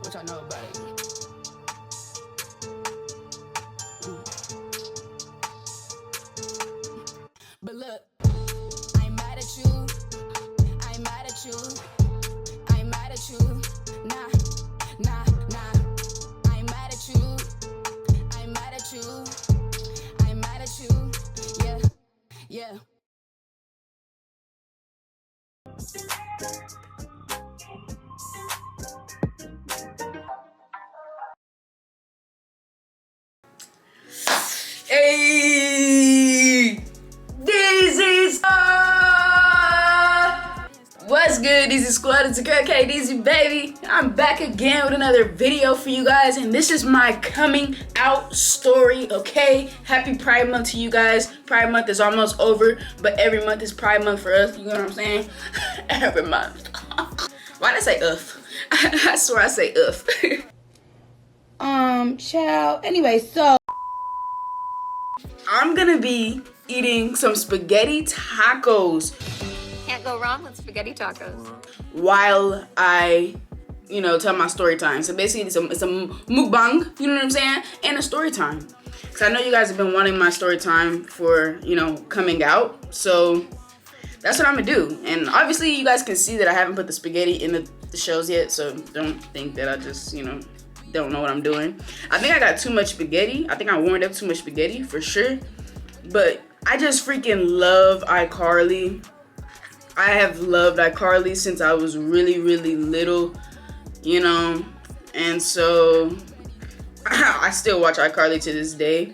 What y'all know about it? But look, I ain't mad at you. I ain't mad at you. I ain't mad at you. Nah, nah, nah. I ain't mad at you. I ain't mad at you. I ain't mad at you. Yeah, yeah. Hey, DEEZY! What's good, DEEZY squad? It's your girl DEEZY, baby. I'm back again with another video for you guys, and this is my coming out story, okay? Happy Pride Month to you guys. Pride Month is almost over, but every month is Pride Month for us, you know what I'm saying? Every month. Why'd I say uff? I swear I say uff. Child. Anyway, so I'm gonna be eating some spaghetti tacos. Can't go wrong with spaghetti tacos. While I, tell my story time. So basically it's a mukbang, you know what I'm saying? And a story time. Cause I know you guys have been wanting my story time for, coming out. So that's what I'm gonna do. And obviously you guys can see that I haven't put the spaghetti in the shows yet. So don't think that I just, don't know what I'm doing. I think I got too much spaghetti. I think I warmed up too much spaghetti for sure. But I just freaking love iCarly. I have loved iCarly since I was really, really little, and so I still watch iCarly to this day.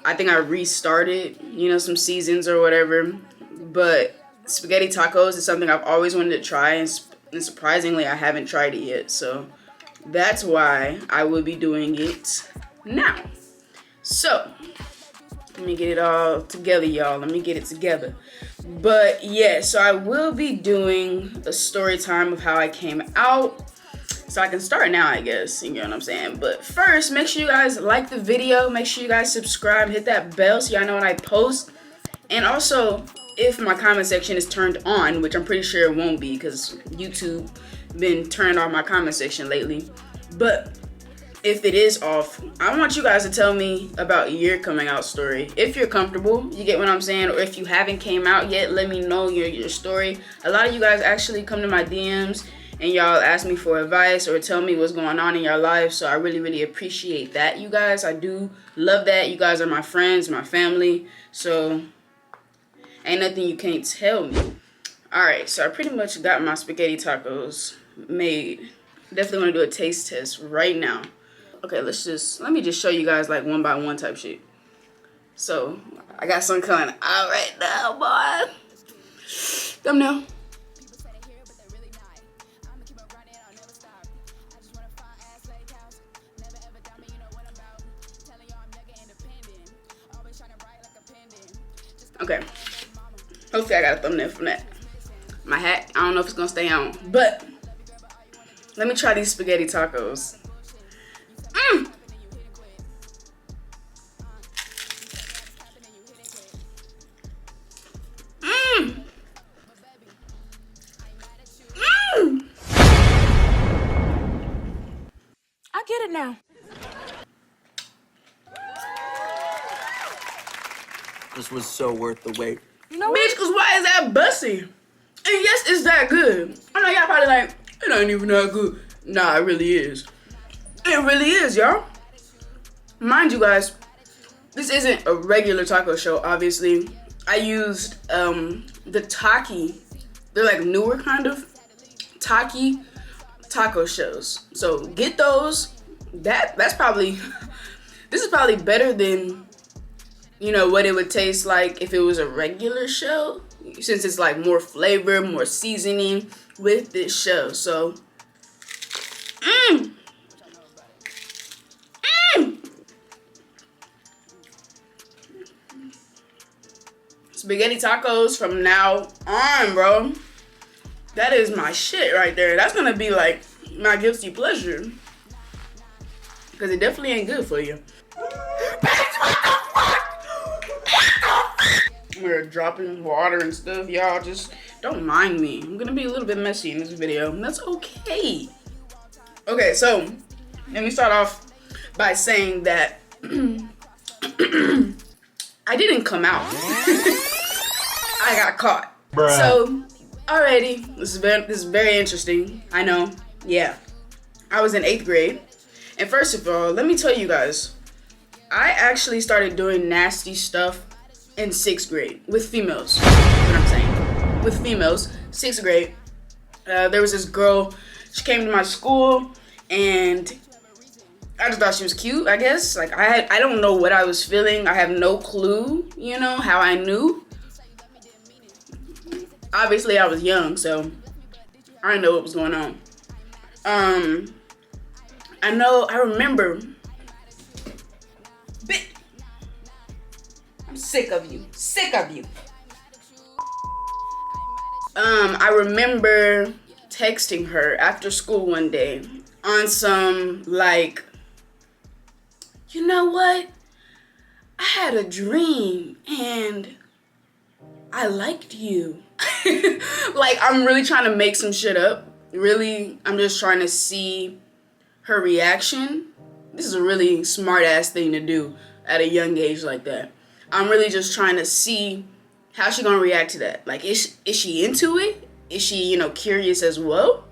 I think I restarted, some seasons or whatever, but spaghetti tacos is something I've always wanted to try, and surprisingly, I haven't tried it yet, so that's why I will be doing it now. So, let me get it all together, y'all. Let me get it together. But yeah, so I will be doing a story time of how I came out. So I can start now, I guess. You know what I'm saying? But first, make sure you guys like the video. Make sure you guys subscribe. Hit that bell so y'all know when I post. And also, if my comment section is turned on, which I'm pretty sure it won't be because YouTube been turning off my comment section lately. But if it is off, I want you guys to tell me about your coming out story. If you're comfortable, you get what I'm saying? Or if you haven't came out yet, let me know your story. A lot of you guys actually come to my DMs and y'all ask me for advice or tell me what's going on in your life. So I really, really appreciate that, you guys. I do love that. You guys are my friends, my family. So ain't nothing you can't tell me. Alright, so I pretty much got my spaghetti tacos made. Definitely want to do a taste test right now. Okay, let me just show you guys like one by one type shit. So, I got some coming out right now, boy. Thumbnail. Okay. Hopefully I got a thumbnail from that. My hat, I don't know if it's gonna stay on, but let me try these spaghetti tacos. I get it now. This was so worth the wait. You know, bitch, cause why is that bussy? And yes, it's that good. I know y'all probably like, it ain't even that good. Nah, it really is. It really is, y'all. Mind you guys, this isn't a regular taco show, obviously. I used the Taki. They're like newer kind of Taki taco shows. So get those. That's probably, this is probably better than, what it would taste like if it was a regular show. Since it's like more flavor, more seasoning with this show. So, spaghetti tacos from now on, bro. That is my shit right there. That's gonna be like my guilty pleasure. Because it definitely ain't good for you. We're dropping water and stuff. Y'all just don't mind me. I'm gonna be a little bit messy in this video. And that's okay. Okay, so let me start off by saying that I didn't come out. I got caught. Bruh. So, alrighty, this is very interesting. I know. Yeah, I was in 8th grade, and first of all, let me tell you guys, I actually started doing nasty stuff in 6th grade with females. What I'm saying, with females, 6th grade. There was this girl. She came to my school, and I just thought she was cute, I guess. Like, I don't know what I was feeling. I have no clue, you know, how I knew. Obviously, I was young, so I didn't know what was going on. I remember. I'm sick of you. Sick of you. I remember texting her after school one day on some, like, you know what? I had a dream and I liked you. Like, I'm really trying to make some shit up. Really, I'm just trying to see her reaction. This is a really smart ass thing to do at a young age like that. I'm really just trying to see how she gonna react to that. Like, is she into it? Is she, you know, curious as well?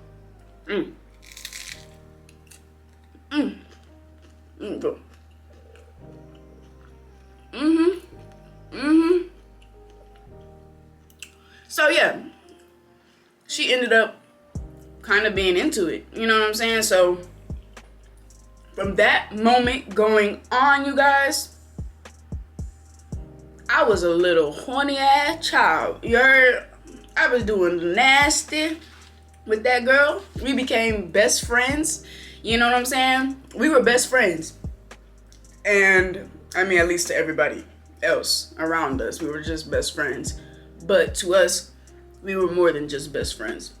So yeah, she ended up kind of being into it. You know what I'm saying? So from that moment going on, you guys, I was a little horny ass child. You heard? I was doing nasty with that girl. We became best friends. You know what I'm saying? We were best friends. And I mean, at least to everybody else around us, we were just best friends. But to us, we were more than just best friends.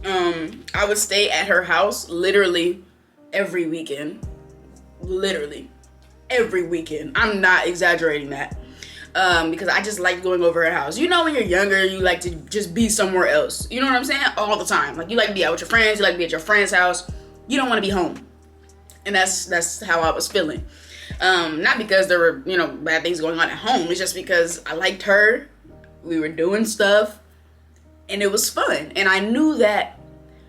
I would stay at her house literally every weekend. Literally every weekend. I'm not exaggerating that. Because I just like going over her house. You know, when you're younger, you like to just be somewhere else. You know what I'm saying? All the time. Like, you like to be out with your friends. You like to be at your friend's house. You don't want to be home. And that's how I was feeling. Not because there were, you know, bad things going on at home. It's just because I liked her. We were doing stuff. And it was fun. And I knew that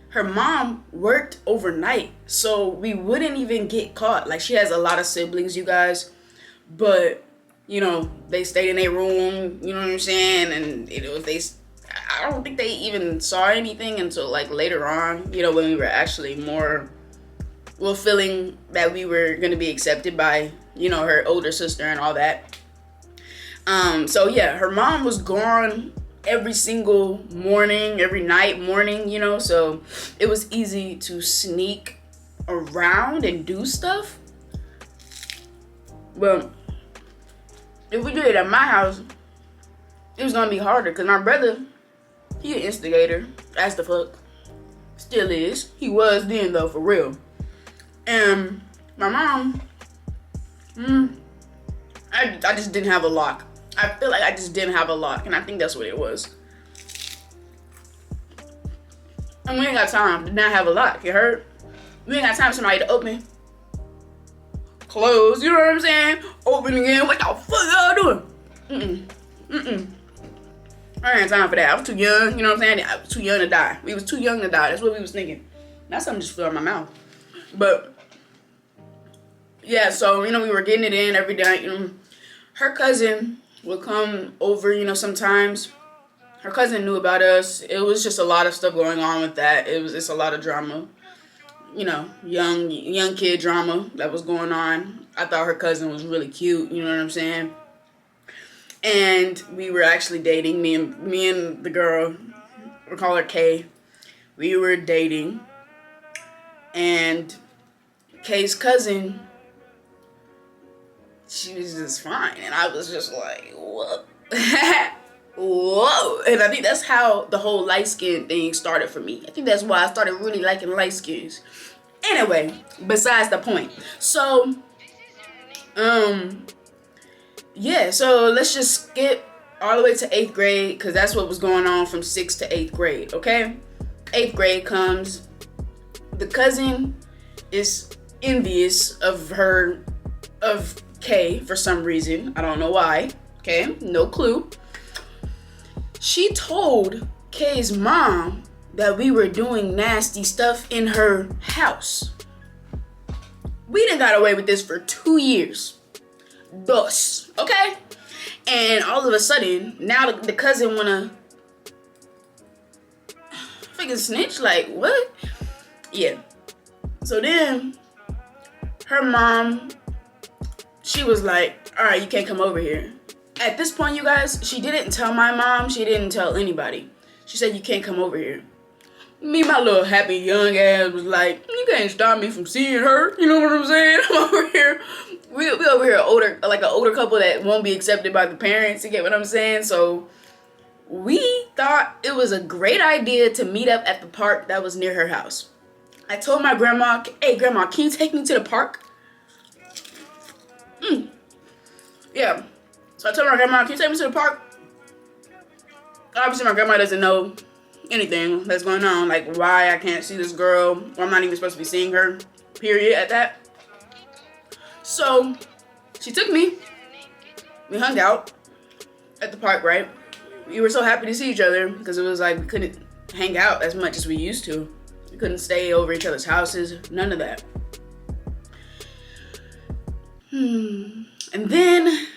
her mom worked overnight. So we wouldn't even get caught. Like, she has a lot of siblings, you guys. But, you know, they stayed in their room. You know what I'm saying? And I don't think they even saw anything until, like, later on. You know, when we were actually more, well, feeling that we were going to be accepted by, you know, her older sister and all that. So yeah, her mom was gone every single morning, every night, morning, you know, so it was easy to sneak around and do stuff. Well, if we did it at my house, it was gonna be harder because my brother, he an instigator, as the fuck, still is. He was then though, for real. And my mom, I just didn't have a lock. I feel like I just didn't have a lock, and I think that's what it was. And we ain't got time to not have a lock, you heard? We ain't got time for somebody to open, close, you know what I'm saying? Open again, what the fuck y'all doing? I ain't had time for that. I was too young, you know what I'm saying? I was too young to die. We was too young to die, that's what we was thinking. Now something just flew out my mouth. But, yeah, so, you know, we were getting it in every day. You know, her cousin would come over, you know, sometimes. Her cousin knew about us. It was just a lot of stuff going on with that. It's a lot of drama. You know, young kid drama that was going on. I thought her cousin was really cute, you know what I'm saying? And we were actually dating, me and the girl, we'll call her Kay. We were dating. And Kay's cousin, she was just fine. And I was just like, whoa. Whoa. And I think that's how the whole light skin thing started for me. I think that's why I started really liking light skins. Anyway, besides the point. So, yeah, so let's just skip all the way to 8th grade, because that's what was going on from 6th to 8th grade, okay? 8th grade comes. The cousin is envious of Kay for some reason. I don't know why. Okay, no clue. She told Kay's mom that we were doing nasty stuff in her house. We done got away with this for 2 years. Thus, okay? And all of a sudden, now the cousin wanna freaking snitch? Like, what? Yeah. So then, her mom, she was like, all right, you can't come over here. At this point, you guys, she didn't tell my mom. She didn't tell anybody. She said, you can't come over here. Me, my little happy young ass was like, you can't stop me from seeing her. You know what I'm saying? I'm over here. We over here like an older couple that won't be accepted by the parents. You get what I'm saying? So we thought it was a great idea to meet up at the park that was near her house. I told my grandma, hey, grandma, can you take me to the park? Yeah. So I told my grandma, can you take me to the park? Obviously, my grandma doesn't know anything that's going on. Like, why I can't see this girl. Or I'm not even supposed to be seeing her. Period, at that. So, she took me. We hung out at the park, right? We were so happy to see each other because it was like we couldn't hang out as much as we used to. We couldn't stay over each other's houses. None of that. And then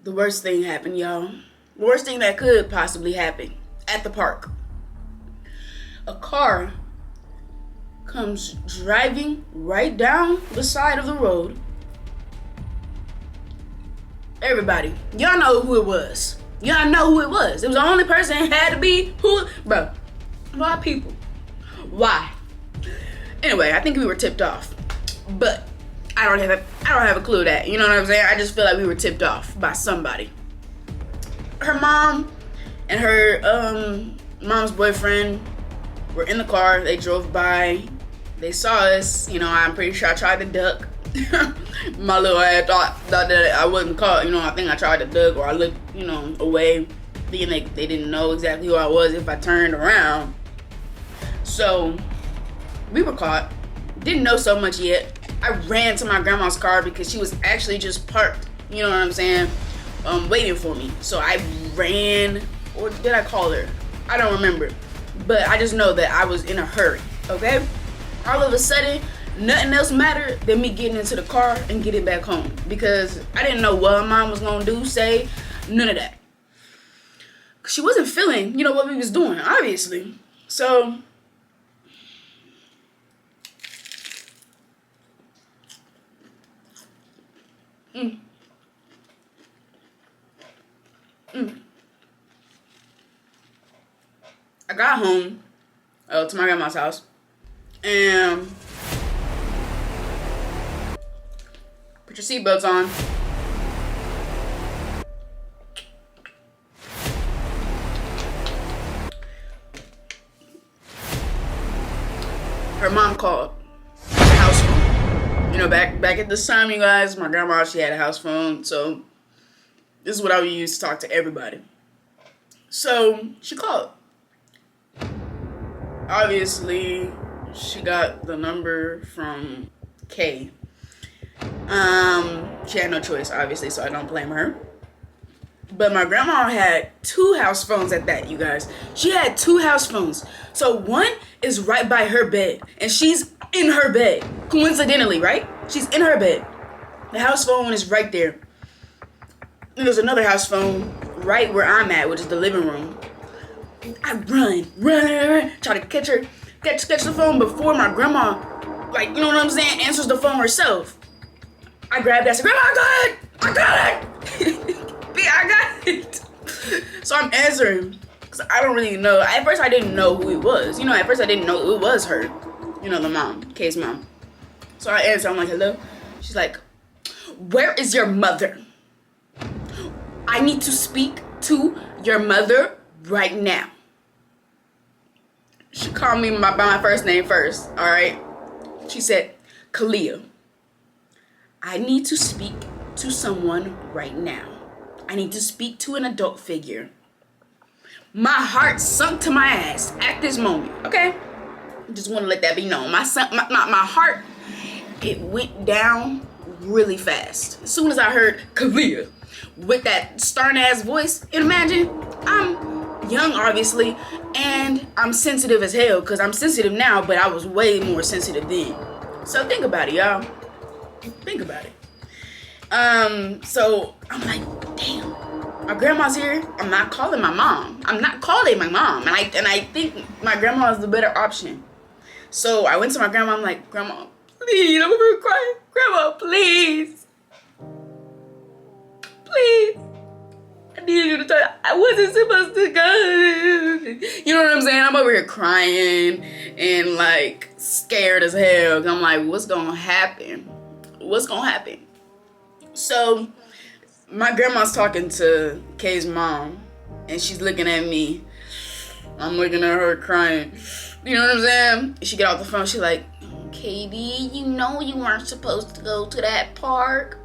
the worst thing happened, y'all. The worst thing that could possibly happen at the park. A car comes driving right down the side of the road. Everybody, y'all know who it was. Y'all know who it was. It was the only person it had to be who, bro. Why people? Why? Anyway, I think we were tipped off, but I don't have a clue that. You know what I'm saying? I just feel like we were tipped off by somebody. Her mom and her mom's boyfriend were in the car. They drove by. They saw us. You know, I'm pretty sure I tried to duck. My little ass thought that I wasn't caught. You know, I think I tried to duck or I looked, you know, away. Being they didn't know exactly who I was if I turned around. So we were caught. Didn't know so much yet. I ran to my grandma's car because she was actually just parked. You know what I'm saying? Waiting for me. So I ran, or did I call her? I don't remember. But I just know that I was in a hurry, okay? All of a sudden, nothing else mattered than me getting into the car and getting back home. Because I didn't know what mom was gonna do, say, none of that. She wasn't feeling, you know, what we was doing, obviously. So I got home to my grandma's house and put your seatbelts on. Her mom called the house phone. You know, back at this time, you guys, my grandma, she had a house phone, so this is what I would use to talk to everybody. So she called. Obviously, she got the number from Kay. She had no choice, obviously, so I don't blame her. But my grandma had 2 house phones at that, you guys. She had 2 house phones. So one is right by her bed, and she's in her bed. Coincidentally, right? She's in her bed. The house phone is right there. And there's another house phone right where I'm at, which is the living room. I run, try to catch the phone before my grandma, like, you know what I'm saying, answers the phone herself. I grabbed that, I said, Grandma, I got it. B, I got it. So I'm answering, because I don't really know. At first, I didn't know who it was. You know, at first, I didn't know it was her. You know, the mom, Kay's mom. So I answer, I'm like, hello? She's like, where is your mother? I need to speak to your mother right now. She called me by my first name first, all right? She said, Kalia, I need to speak to someone right now. I need to speak to an adult figure. My heart sunk to my ass at this moment, okay? Just want to let that be known. My heart, it went down really fast. As soon as I heard Kalia with that stern ass voice, and imagine, I'm young obviously, and I'm sensitive as hell, because I'm sensitive now, but I was way more sensitive then. So think about it, y'all. Think about it. So I'm like, damn, my grandma's here. I'm not calling my mom. I'm not calling my mom. And I think my grandma is the better option. So I went to my grandma. I'm like, Grandma, please, I'm over crying. Grandma, please. Please. I need you to tell. I wasn't supposed to go. You know what I'm saying? I'm over here crying and like scared as hell. I'm like, what's gonna happen? What's gonna happen? So my grandma's talking to Kay's mom, and she's looking at me. I'm looking at her crying. You know what I'm saying? She get off the phone. She's like, Katie, you know you weren't supposed to go to that park.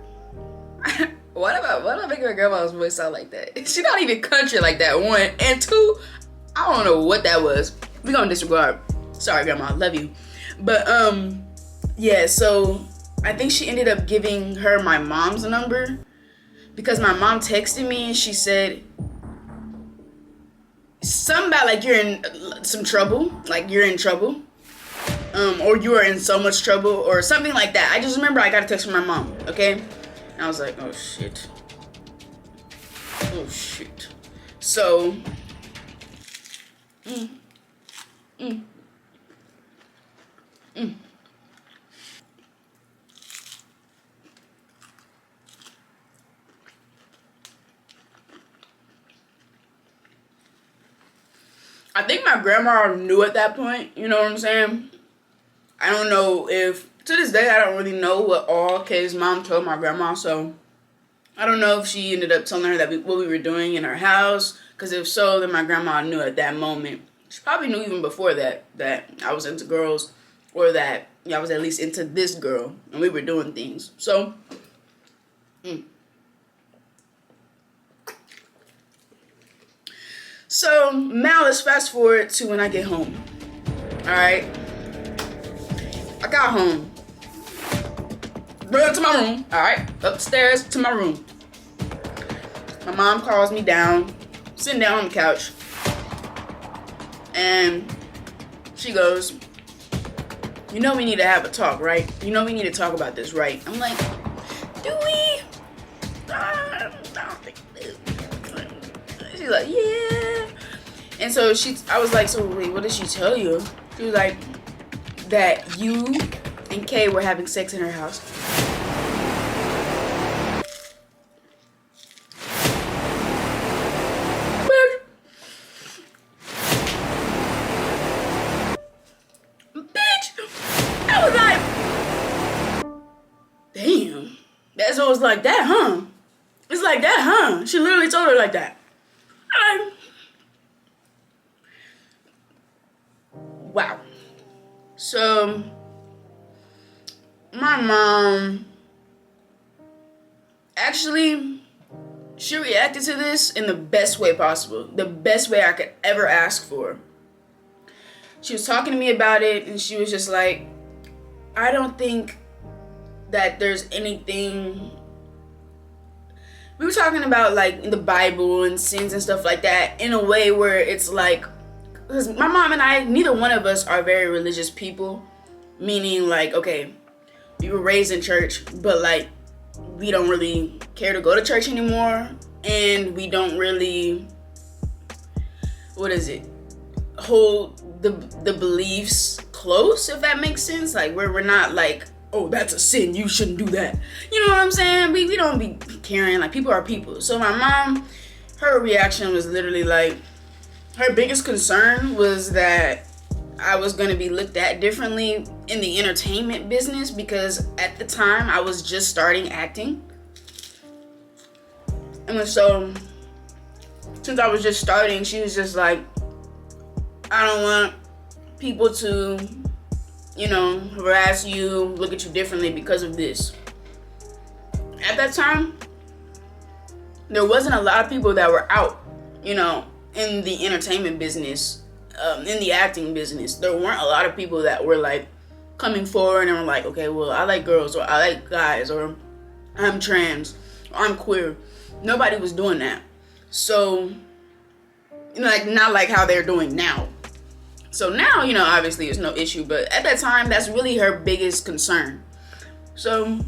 What if I make my grandma's voice sound like that? She's not even country like that, one. And two, I don't know what that was. We gonna disregard. Sorry, Grandma, I love you. But, yeah, so I think she ended up giving her my mom's number because my mom texted me and she said something about like you're in some trouble, like you're in trouble, or you are in so much trouble or something like that. I just remember I got a text from my mom, okay? And I was like, oh shit. Oh shit. So, I think my grandma knew at that point, you know what I'm saying? I don't know if, to this day, I don't really know what all Kay's mom told my grandma, so I don't know if she ended up telling her that what we were doing in our house, because if so, then my grandma knew at that moment. She probably knew even before that I was into girls, or that I was at least into this girl, and we were doing things. So, So, now let's fast forward to when I get home. Alright? I got home. Run to my room. Alright? Upstairs to my room. My mom calls me down. Sitting down on the couch. And she goes, you know we need to have a talk, right? You know we need to talk about this, right? I'm like, do we? I don't think we do. She's like, yeah. And so I was like, so wait, what did she tell you? She was like, that you and Kay were having sex in her house. Bitch! I was like, damn. That's what was like that, huh? It's like that, huh? She literally told her like that. Wow. So, my mom, actually, she reacted to this in the best way possible. The best way I could ever ask for. She was talking to me about it, and she was just like, I don't think that there's anything. We were talking about like the Bible and sins and stuff like that in a way where it's like, because my mom and I, neither one of us are very religious people, meaning like, okay, we were raised in church, but like we don't really care to go to church anymore, and we don't really, hold the beliefs close, if that makes sense. Like we're not like, oh, that's a sin, you shouldn't do that. You know what I'm saying? We don't be caring. Like, people are people. So my mom, her reaction was literally like, her biggest concern was that I was going to be looked at differently in the entertainment business, because at the time I was just starting acting. And so, since I was just starting, she was just like, I don't want people to, you know, harass you, look at you differently because of this. At that time, there wasn't a lot of people that were out, you know, in the entertainment business in the acting business, there weren't a lot of people that were like coming forward and were like, okay, well, I like girls, or I like guys, or I'm trans, or I'm queer. Nobody was doing that. So, like, not like how they're doing now. So now, you know, obviously it's no issue, but at that time, that's really her biggest concern. So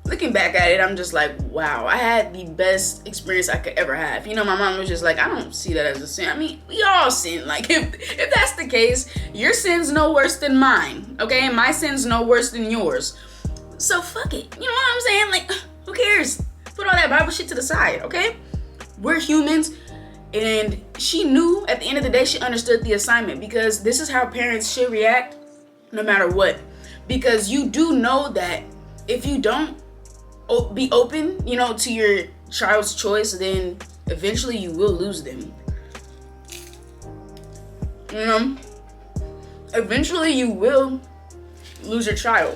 looking back at it, I'm just like, wow, I had the best experience I could ever have. You know, my mom was just like, I don't see that as a sin. I mean, we all sin. Like, if that's the case, your sin's no worse than mine, okay? And my sin's no worse than yours. So fuck it. You know what I'm saying? Like, who cares? Put all that Bible shit to the side, okay? We're humans. And she knew at the end of the day, she understood the assignment, because this is how parents should react no matter what. Because you do know that if you don't be open, you know, to your child's choice, then eventually you will lose them. You know, eventually you will lose your child,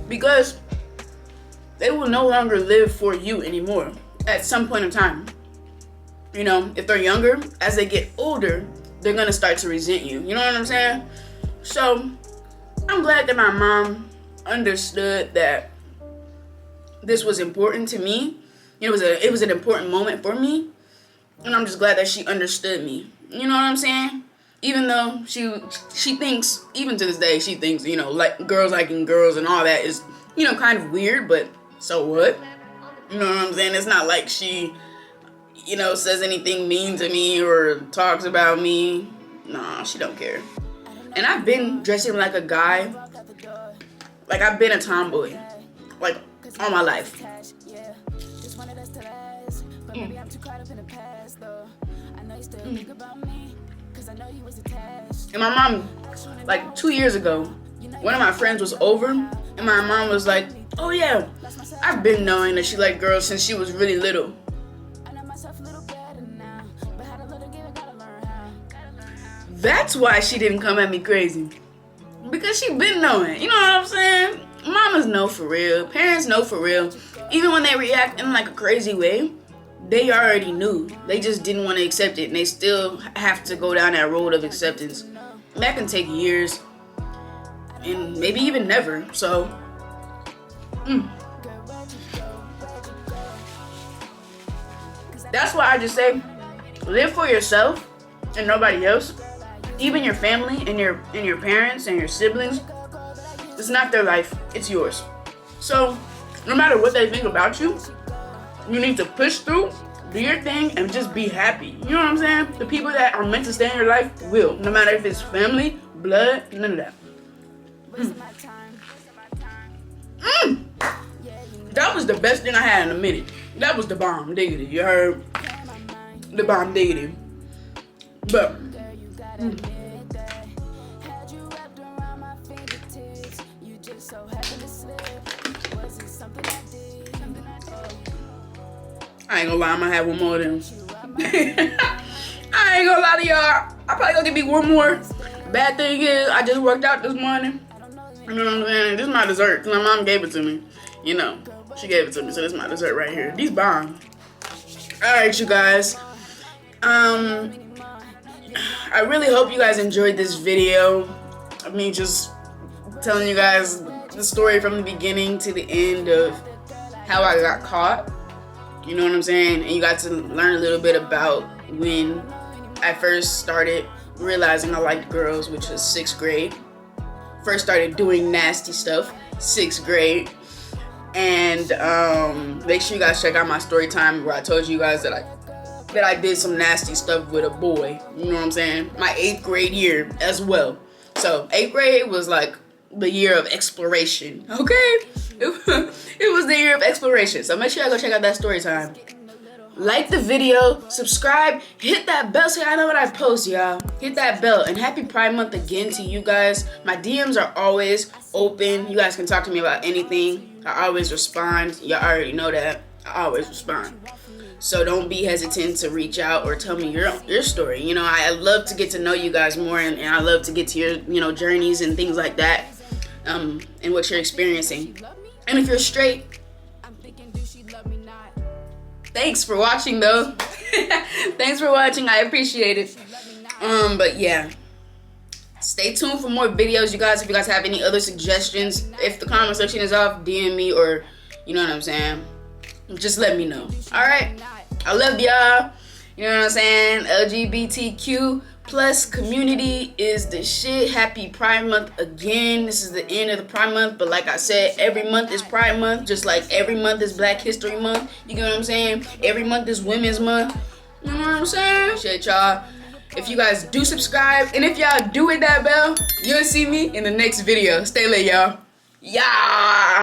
because they will no longer live for you anymore at some point in time. You know, if they're younger, as they get older, they're gonna start to resent you. You know what I'm saying? So I'm glad that my mom understood that this was important to me. It was an important moment for me, and I'm just glad that she understood me. You know what I'm saying? Even though she thinks, even to this day, she thinks, you know, like girls liking girls and all that is, you know, kind of weird, but so what? You know what I'm saying? It's not like she, you know, says anything mean to me or talks about me. Nah, she don't care. And I've been dressing like a guy. Like, I've been a tomboy. Like, all my life. And my mom, like 2 years ago, one of my friends was over, and my mom was like, oh yeah, I've been knowing that she liked girls since she was really little. That's why she didn't come at me crazy. Because she been knowing. You know what I'm saying? Mamas know for real. Parents know for real. Even when they react in like a crazy way, they already knew. They just didn't want to accept it. And they still have to go down that road of acceptance. That can take years. And maybe even never. So, that's why I just say, live for yourself and nobody else. Even your family and your parents and your siblings, it's not their life, it's yours. So no matter what they think about you, you need to push through, do your thing, and just be happy. You know what I'm saying? The people that are meant to stay in your life will, no matter if it's family, blood, none of that. That was the best thing I had in a minute. That was the bomb diggity. You heard? The bomb diggity. But I ain't gonna lie, I'm gonna have one more of them. I ain't gonna lie to y'all. I probably gonna give me one more. Bad thing is, I just worked out this morning. You know what I'm saying? This is my dessert, because my mom gave it to me. You know, she gave it to me, so this is my dessert right here. These bomb. Alright, you guys. I really hope you guys enjoyed this video of me just telling you guys the story from the beginning to the end of how I got caught. You know what I'm saying? And you got to learn a little bit about when I first started realizing I liked girls, which was 6th grade. First started doing nasty stuff, 6th grade. And make sure you guys check out my story time where I told you guys that I did some nasty stuff with a boy. You know what I'm saying? My 8th grade year as well. So 8th grade was like the year of exploration, okay? It was the year of exploration. So make sure y'all go check out that story time. Like the video, subscribe, hit that bell so y'all know when I post, y'all. Hit that bell, and happy Pride Month again to you guys. My DMs are always open. You guys can talk to me about anything. I always respond. Y'all already know that. I always respond. So don't be hesitant to reach out or tell me your story. You know, I love to get to know you guys more, and I love to get to your, you know, journeys and things like that, and what you're experiencing. And if you're straight, thanks for watching though. Thanks for watching. I appreciate it. But yeah, stay tuned for more videos, you guys. If you guys have any other suggestions, if the comment section is off, DM me, or you know what I'm saying, just let me know. All right, I love y'all. You know what I'm saying? LGBTQ plus community is the shit. Happy Pride Month again. This is the end of the Pride Month, but like I said, every month is Pride Month, just like every month is Black History Month. You get what I'm saying? Every month is Women's Month. You know what I'm saying? Appreciate y'all. If you guys do subscribe, and if y'all do hit that bell, you'll see me in the next video. Stay lit, y'all. Yeah.